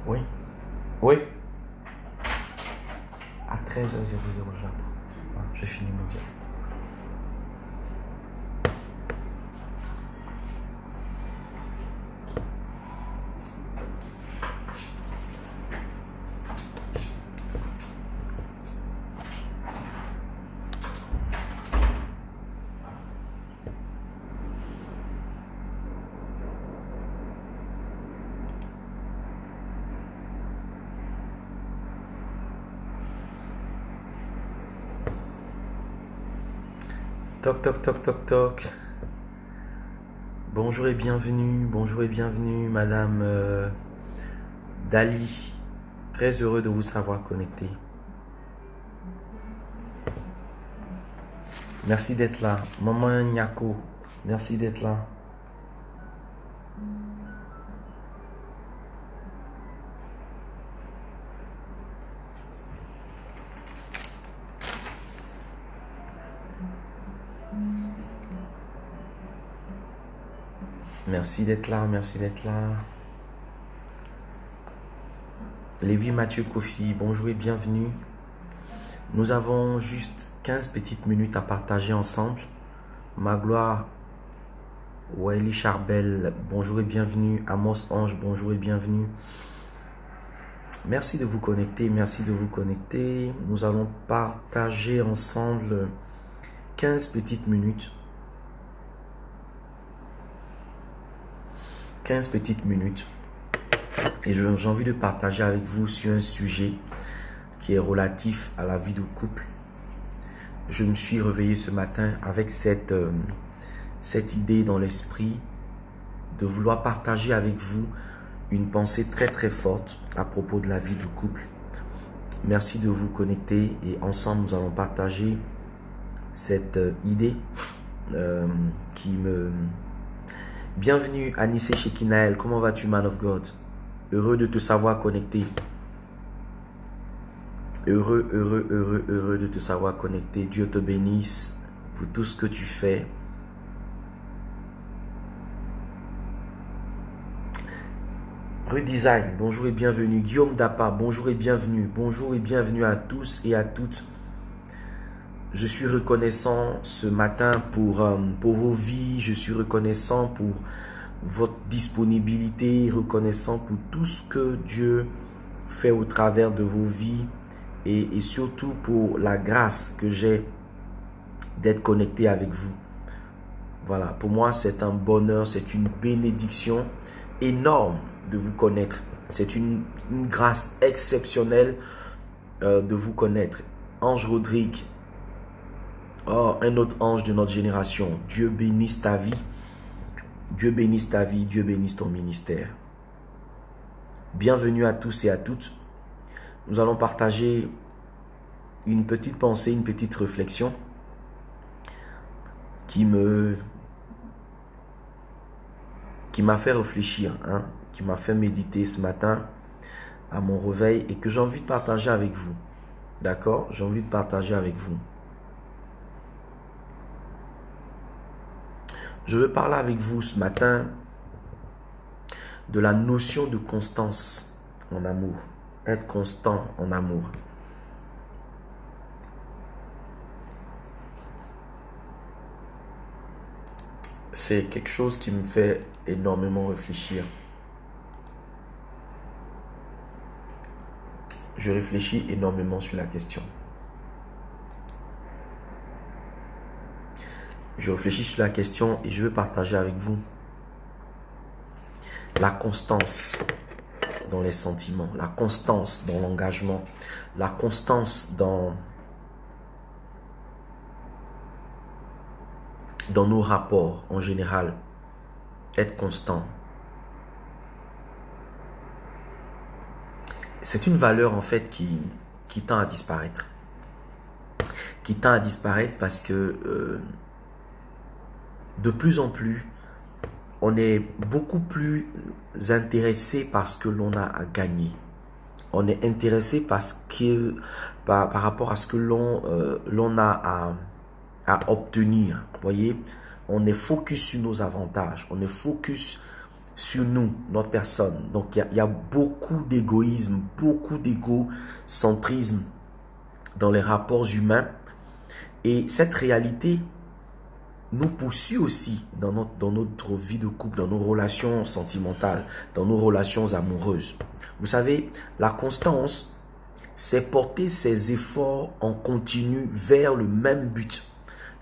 Oui. Oui. À 13h00, je l'attends. Ah, je finis mon direct. Toc, toc, toc, toc, toc. Bonjour et bienvenue, Madame Dali. Très heureux de vous savoir connecté. Merci d'être là. Maman Nyako, merci d'être là. Merci d'être là, merci d'être là. Lévi Mathieu Kofi, bonjour et bienvenue. Nous avons juste 15 petites minutes à partager ensemble. Magloire, Waeli Charbel, bonjour et bienvenue. Amos Ange, bonjour et bienvenue. Merci de vous connecter, merci de vous connecter. Nous allons partager ensemble 15 petites minutes. 15 petites minutes. Et j'ai envie de partager avec vous sur un sujet qui est relatif à la vie de couple. Je me suis réveillé ce matin avec cette idée dans l'esprit de vouloir partager avec vous une pensée très très forte à propos de la vie de couple. Merci de vous connecter et ensemble nous allons partager cette idée qui me... Bienvenue Anissé Shekinaël, comment vas-tu man of God? Heureux de te savoir connecté. Heureux de te savoir connecté. Dieu te bénisse pour tout ce que tu fais. Redesign, bonjour et bienvenue. Guillaume Dapa, bonjour et bienvenue. Bonjour et bienvenue à tous et à toutes. Je suis reconnaissant ce matin pour vos vies. Je suis reconnaissant pour votre disponibilité. Reconnaissant pour tout ce que Dieu fait au travers de vos vies. Et surtout pour la grâce que j'ai d'être connecté avec vous. Voilà, pour moi c'est un bonheur, c'est une bénédiction énorme de vous connaître. C'est une grâce exceptionnelle de vous connaître. Ange Rodrigue, oh, un autre ange de notre génération. Dieu bénisse ta vie. Dieu bénisse ta vie, Dieu bénisse ton ministère. Bienvenue à tous et à toutes. Nous allons partager une petite pensée, une petite réflexion qui m'a fait réfléchir, qui m'a fait méditer ce matin à mon réveil et que j'ai envie de partager avec vous. D'accord? J'ai envie de partager avec vous. Je veux parler avec vous ce matin de la notion de constance en amour. Être constant en amour. C'est quelque chose qui me fait énormément réfléchir. Je réfléchis énormément sur la question. Je réfléchis sur la question et je veux partager avec vous la constance dans les sentiments, la constance dans l'engagement, la constance dans nos rapports en général. Être constant. C'est une valeur en fait qui tend à disparaître. Qui tend à disparaître parce que de plus en plus, on est beaucoup plus intéressé par ce que l'on a à gagner. On est intéressé par rapport à ce que l'on a à obtenir. Voyez, on est focus sur nos avantages. On est focus sur nous, notre personne. Donc, il y a beaucoup d'égoïsme, beaucoup d'égocentrisme dans les rapports humains. Et cette réalité nous poursuit aussi dans notre vie de couple, dans nos relations sentimentales, dans nos relations amoureuses. Vous savez, la constance, c'est porter ses efforts en continu vers le même but.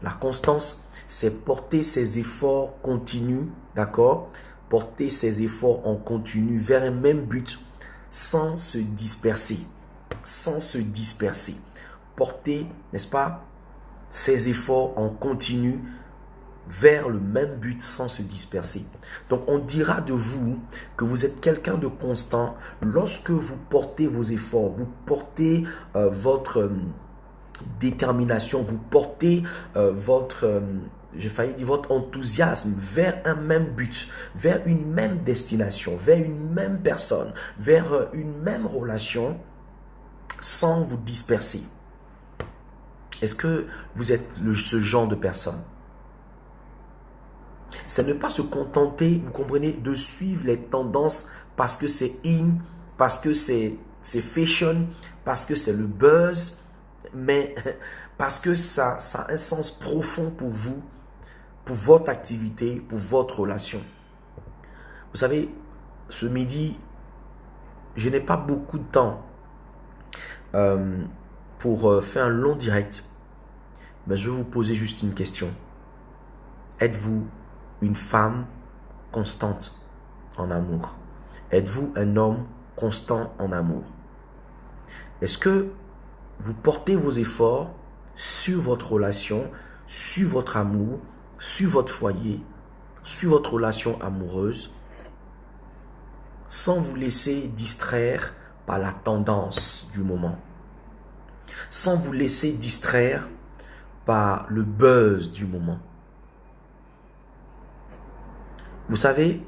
La constance, c'est porter ses efforts continus, d'accord? Porter ses efforts en continu vers un même but sans se disperser. Sans se disperser. Porter, n'est-ce pas, ses efforts en continu vers le même but sans se disperser. Donc on dira de vous que vous êtes quelqu'un de constant lorsque vous portez vos efforts, vous portez votre détermination, vous portez j'ai failli dire votre enthousiasme vers un même but, vers une même destination, vers une même personne, vers une même relation sans vous disperser. Est-ce que vous êtes ce genre de personne? C'est ne pas se contenter, vous comprenez, de suivre les tendances parce que c'est in, parce que c'est fashion, parce que c'est le buzz, mais parce que ça a un sens profond pour vous, pour votre activité, pour votre relation. Vous savez, ce midi, je n'ai pas beaucoup de temps pour faire un long direct, mais je vais vous poser juste une question. Êtes-vous une femme constante en amour? Êtes-vous un homme constant en amour? Est-ce que vous portez vos efforts sur votre relation, sur votre amour, sur votre foyer, sur votre relation amoureuse, sans vous laisser distraire par la tendance du moment, sans vous laisser distraire par le buzz du moment? Vous savez,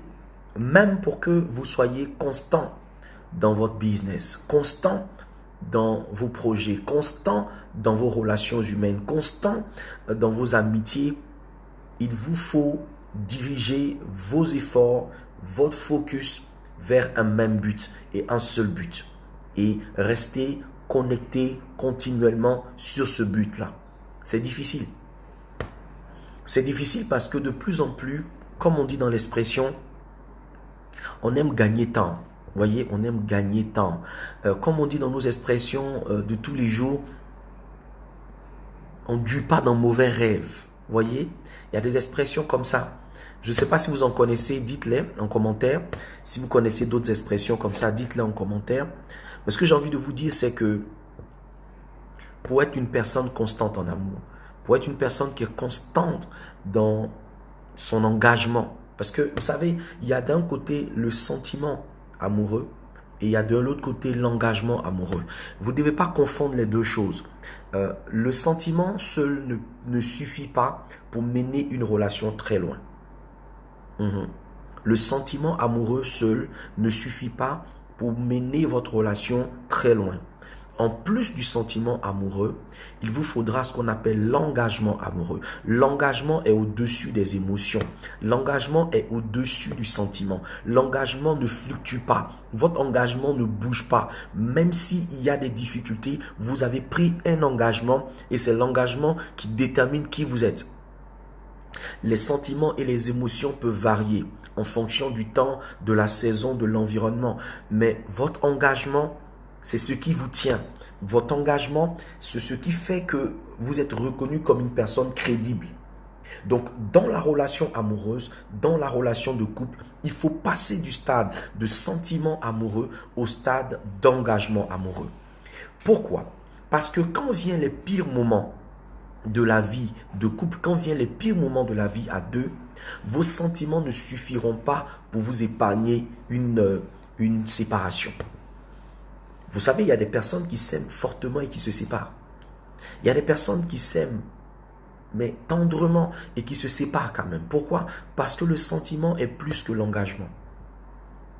même pour que vous soyez constant dans votre business, constant dans vos projets, constant dans vos relations humaines, constant dans vos amitiés, il vous faut diriger vos efforts, votre focus vers un même but et un seul but. Et rester connecté continuellement sur ce but-là. C'est difficile. C'est difficile parce que de plus en plus, comme on dit dans l'expression, on aime gagner temps. Vous voyez, on aime gagner temps. Comme on dit dans nos expressions de tous les jours, on ne dure pas dans mauvais rêves. Vous voyez, il y a des expressions comme ça. Je ne sais pas si vous en connaissez, dites-les en commentaire. Si vous connaissez d'autres expressions comme ça, dites-les en commentaire. Mais ce que j'ai envie de vous dire, c'est que pour être une personne constante en amour, pour être une personne qui est constante dans son engagement. Parce que, vous savez, il y a d'un côté le sentiment amoureux et il y a de l'autre côté l'engagement amoureux. Vous ne devez pas confondre les deux choses. Le sentiment seul ne suffit pas pour mener une relation très loin. Le sentiment amoureux seul ne suffit pas pour mener votre relation très loin. En plus du sentiment amoureux, il vous faudra ce qu'on appelle l'engagement amoureux. L'engagement est au-dessus des émotions. L'engagement est au-dessus du sentiment. L'engagement ne fluctue pas. Votre engagement ne bouge pas. Même s'il y a des difficultés, vous avez pris un engagement et c'est l'engagement qui détermine qui vous êtes. Les sentiments et les émotions peuvent varier en fonction du temps, de la saison, de l'environnement. Mais votre engagement, c'est ce qui vous tient. Votre engagement, c'est ce qui fait que vous êtes reconnu comme une personne crédible. Donc, dans la relation amoureuse, dans la relation de couple, il faut passer du stade de sentiment amoureux au stade d'engagement amoureux. Pourquoi? Parce que quand viennent les pires moments de la vie de couple, quand viennent les pires moments de la vie à deux, vos sentiments ne suffiront pas pour vous épargner une séparation. Vous savez, il y a des personnes qui s'aiment fortement et qui se séparent. Il y a des personnes qui s'aiment, mais tendrement, et qui se séparent quand même. Pourquoi? Parce que le sentiment est plus que l'engagement.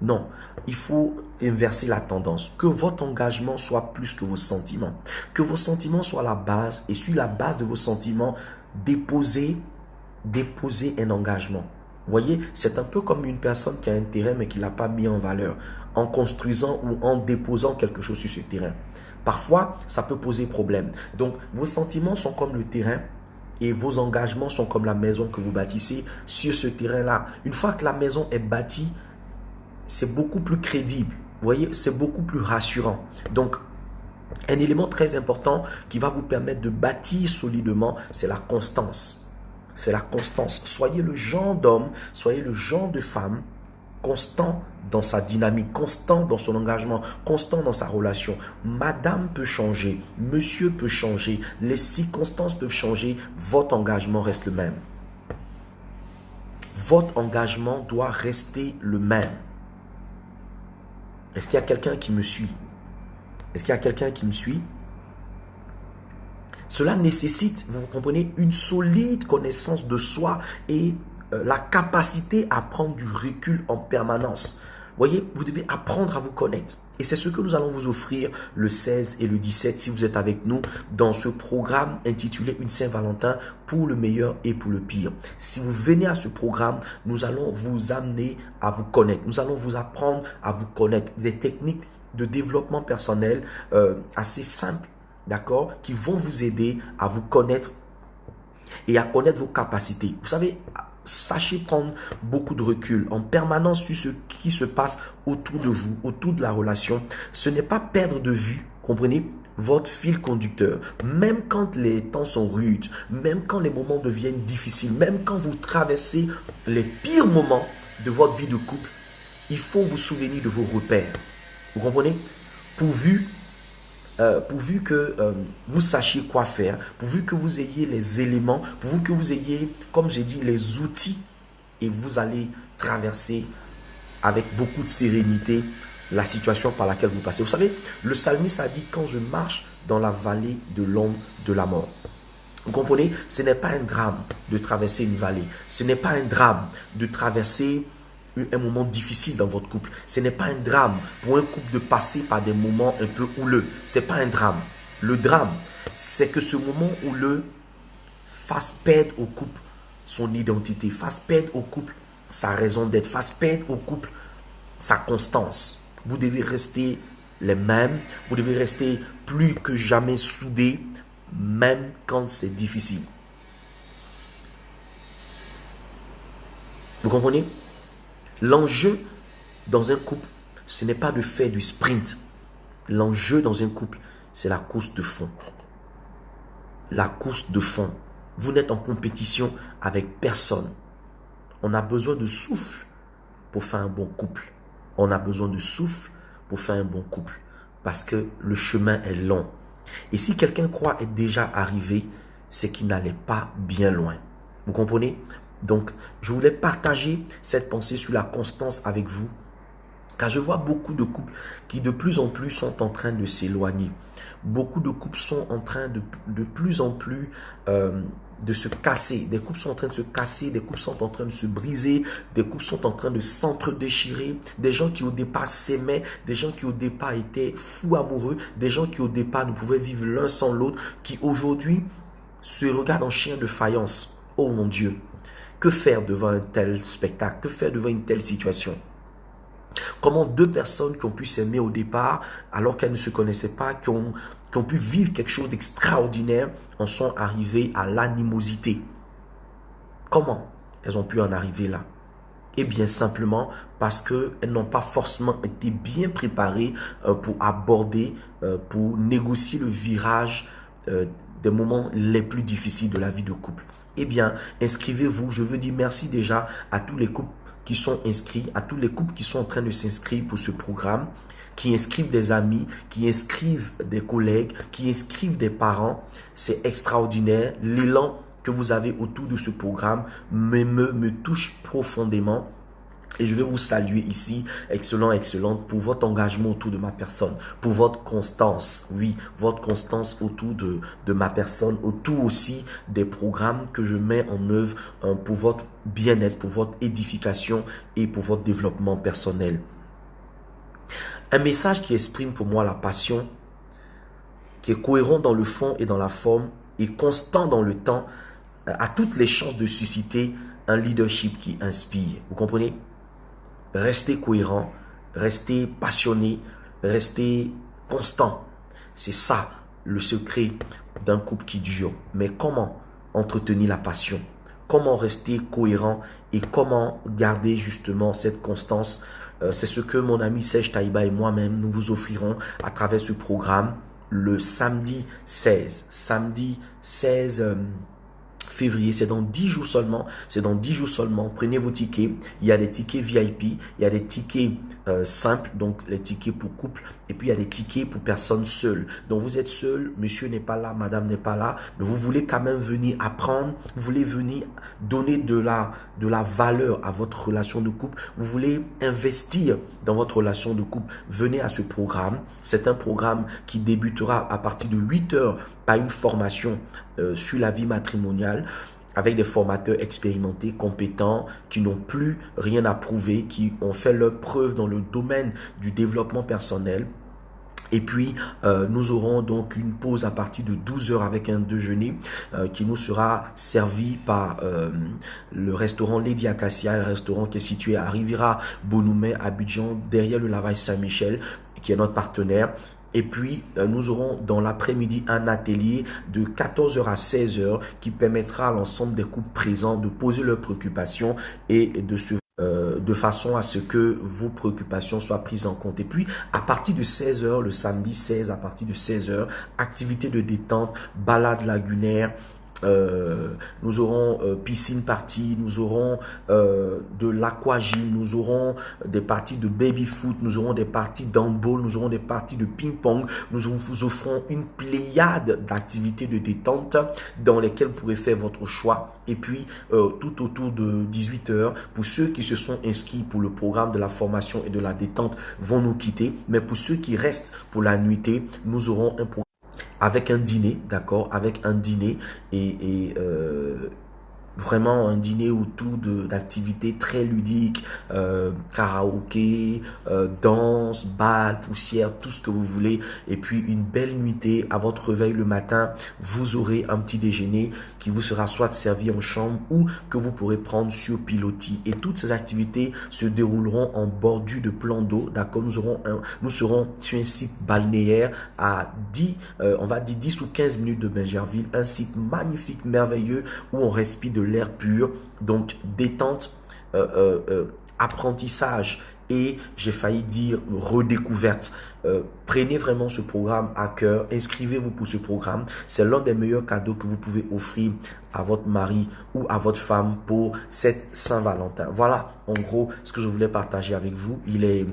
Non, il faut inverser la tendance. Que votre engagement soit plus que vos sentiments. Que vos sentiments soient la base, et sur la base de vos sentiments, déposez un engagement. Vous voyez, c'est un peu comme une personne qui a un terrain mais qui ne l'a pas mis en valeur en construisant ou en déposant quelque chose sur ce terrain. Parfois, ça peut poser problème. Donc, vos sentiments sont comme le terrain et vos engagements sont comme la maison que vous bâtissez sur ce terrain-là. Une fois que la maison est bâtie, c'est beaucoup plus crédible. Vous voyez, c'est beaucoup plus rassurant. Donc, un élément très important qui va vous permettre de bâtir solidement, c'est la constance. C'est la constance. Soyez le genre d'homme, soyez le genre de femme constant dans sa dynamique, constant dans son engagement, constant dans sa relation. Madame peut changer, monsieur peut changer, les circonstances peuvent changer, votre engagement reste le même. Votre engagement doit rester le même. Est-ce qu'il y a quelqu'un qui me suit? Est-ce qu'il y a quelqu'un qui me suit? Cela nécessite, vous comprenez, une solide connaissance de soi et la capacité à prendre du recul en permanence. Vous voyez, vous devez apprendre à vous connaître. Et c'est ce que nous allons vous offrir le 16 et le 17 si vous êtes avec nous dans ce programme intitulé Une Saint-Valentin pour le meilleur et pour le pire. Si vous venez à ce programme, nous allons vous amener à vous connaître. Nous allons vous apprendre à vous connaître. Des techniques de développement personnel assez simples, d'accord, qui vont vous aider à vous connaître et à connaître vos capacités. Vous savez, sachez prendre beaucoup de recul en permanence sur ce qui se passe autour de vous, autour de la relation. Ce n'est pas perdre de vue, comprenez, votre fil conducteur. Même quand les temps sont rudes, même quand les moments deviennent difficiles, même quand vous traversez les pires moments de votre vie de couple, il faut vous souvenir de vos repères. Vous comprenez? Pourvu que vous sachiez quoi faire, pourvu que vous ayez les éléments, pourvu que vous ayez, comme j'ai dit, les outils, et vous allez traverser avec beaucoup de sérénité la situation par laquelle vous passez. Vous savez, le psalmiste a dit, quand je marche dans la vallée de l'ombre de la mort. Vous comprenez? Ce n'est pas un drame de traverser une vallée. Ce n'est pas un drame de traverser un moment difficile dans votre couple. Ce n'est pas un drame pour un couple de passer par des moments un peu houleux. Ce n'est pas un drame. Le drame, c'est que ce moment houleux fasse perdre au couple son identité, fasse perdre au couple sa raison d'être, fasse perdre au couple sa constance. Vous devez rester les mêmes, vous devez rester plus que jamais soudés, même quand c'est difficile. Vous comprenez? L'enjeu dans un couple, ce n'est pas de faire du sprint. L'enjeu dans un couple, c'est la course de fond. La course de fond. Vous n'êtes en compétition avec personne. On a besoin de souffle pour faire un bon couple. On a besoin de souffle pour faire un bon couple. Parce que le chemin est long. Et si quelqu'un croit être déjà arrivé, c'est qu'il n'allait pas bien loin. Vous comprenez? Donc, je voulais partager cette pensée sur la constance avec vous, car je vois beaucoup de couples qui de plus en plus sont en train de s'éloigner. Beaucoup de couples sont en train de plus en plus de se casser. Des couples sont en train de se casser, des couples sont en train de se briser, des couples sont en train de s'entre-déchirer. Des gens qui au départ s'aimaient, des gens qui au départ étaient fous amoureux, des gens qui au départ ne pouvaient vivre l'un sans l'autre, qui aujourd'hui se regardent en chien de faïence. Oh mon Dieu! Que faire devant un tel spectacle? Que faire devant une telle situation? Comment deux personnes qui ont pu s'aimer au départ, alors qu'elles ne se connaissaient pas, qui ont pu vivre quelque chose d'extraordinaire, en sont arrivées à l'animosité? Comment elles ont pu en arriver là? Eh bien, simplement parce qu'elles n'ont pas forcément été bien préparées pour aborder, pour négocier le virage des moments les plus difficiles de la vie de couple. Eh bien, inscrivez-vous. Je veux dire merci déjà à tous les couples qui sont inscrits, à tous les couples qui sont en train de s'inscrire pour ce programme, qui inscrivent des amis, qui inscrivent des collègues, qui inscrivent des parents. C'est extraordinaire. L'élan que vous avez autour de ce programme me touche profondément. Et je vais vous saluer ici, excellente, pour votre engagement autour de ma personne, pour votre constance, oui, votre constance autour de ma personne, autour aussi des programmes que je mets en œuvre pour votre bien-être, pour votre édification et pour votre développement personnel. Un message qui exprime pour moi la passion, qui est cohérent dans le fond et dans la forme, et constant dans le temps, a toutes les chances de susciter un leadership qui inspire. Vous comprenez? Restez cohérent, restez passionné, restez constant. C'est ça le secret d'un couple qui dure. Mais comment entretenir la passion? Comment rester cohérent et comment garder justement cette constance? C'est ce que mon ami Serge Taïba et moi-même, nous vous offrirons à travers ce programme le samedi 16. Samedi 16 février, c'est dans 10 jours seulement. C'est dans 10 jours seulement. Prenez vos tickets. Il y a des tickets VIP, il y a des tickets simples, donc les tickets pour couple, et puis il y a des tickets pour personnes seules. Donc vous êtes seul, monsieur n'est pas là, madame n'est pas là, mais vous voulez quand même venir apprendre, vous voulez venir donner de la valeur à votre relation de couple, vous voulez investir dans votre relation de couple, venez à ce programme. C'est un programme qui débutera à partir de 8 heures par une formation sur la vie matrimoniale avec des formateurs expérimentés, compétents, qui n'ont plus rien à prouver, qui ont fait leur preuve dans le domaine du développement personnel. Et puis, nous aurons donc une pause à partir de 12 heures avec un déjeuner qui nous sera servi par le restaurant Lady Acacia, un restaurant qui est situé à Riviera Bonoumé, à Abidjan, derrière le Lavage Saint-Michel, qui est notre partenaire. Et puis, nous aurons dans l'après-midi un atelier de 14 heures à 16 heures qui permettra à l'ensemble des couples présents de poser leurs préoccupations et de façon à ce que vos préoccupations soient prises en compte. Et puis, à partir de 16 heures, le samedi 16, à partir de 16 heures, activité de détente, balade lagunaire, nous aurons piscine party, nous aurons de l'aquagym, nous aurons des parties de baby foot, nous aurons des parties d'handball, nous aurons des parties de ping-pong. Nous vous offrons une pléiade d'activités de détente dans lesquelles vous pourrez faire votre choix. Et puis tout autour de 18 heures, pour ceux qui se sont inscrits pour le programme de la formation et de la détente vont nous quitter, mais pour ceux qui restent pour la nuitée, nous aurons un programme avec un dîner, d'accord, avec un dîner et vraiment un dîner autour d'activités très ludiques, karaoké, danse, bal, poussière, tout ce que vous voulez. Et puis une belle nuitée à votre réveil le matin. Vous aurez un petit déjeuner qui vous sera soit servi en chambre ou que vous pourrez prendre sur pilotis. Et toutes ces activités se dérouleront en bordure de plan d'eau, d'accord. Nous serons sur un site balnéaire à 10 ou 15 minutes de Bingerville, un site magnifique, merveilleux où on respire de l'air pur, donc détente, apprentissage et j'ai failli dire redécouverte. Prenez vraiment ce programme à cœur, inscrivez-vous pour ce programme, c'est l'un des meilleurs cadeaux que vous pouvez offrir à votre mari ou à votre femme pour cette Saint-Valentin. Voilà en gros ce que je voulais partager avec vous. Il est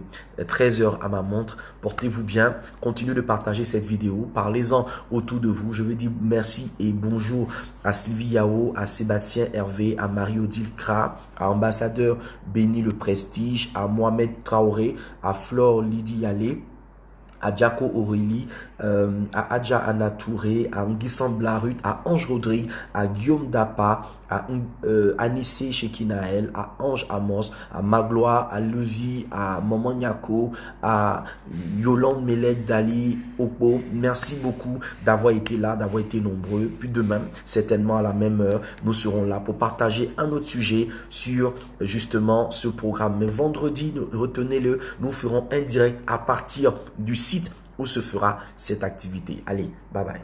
13 heures à ma montre, portez-vous bien, continuez de partager cette vidéo, parlez-en autour de vous. Je veux dire merci et bonjour à Sylvie Yao, à Sébastien Hervé, à Marie-Odile Kra, à Ambassadeur Béni Le Prestige, à Mohamed Traoré, à Flore Lydie Yalé, à Diaco Aurélie, à Adja Anna Touré, à Nguissan Blarut, à Ange Rodrigue, à Guillaume Dapa, à Anissé Chekinaël, à Ange Amos, à Magloire, à Levi, à Maman Nyako, à Yolande Meled Dali, Opo. Merci beaucoup d'avoir été là, d'avoir été nombreux. Puis demain, certainement à la même heure, nous serons là pour partager un autre sujet sur justement ce programme. Mais vendredi, retenez-le, nous ferons un direct à partir du site où se fera cette activité. Allez, bye bye.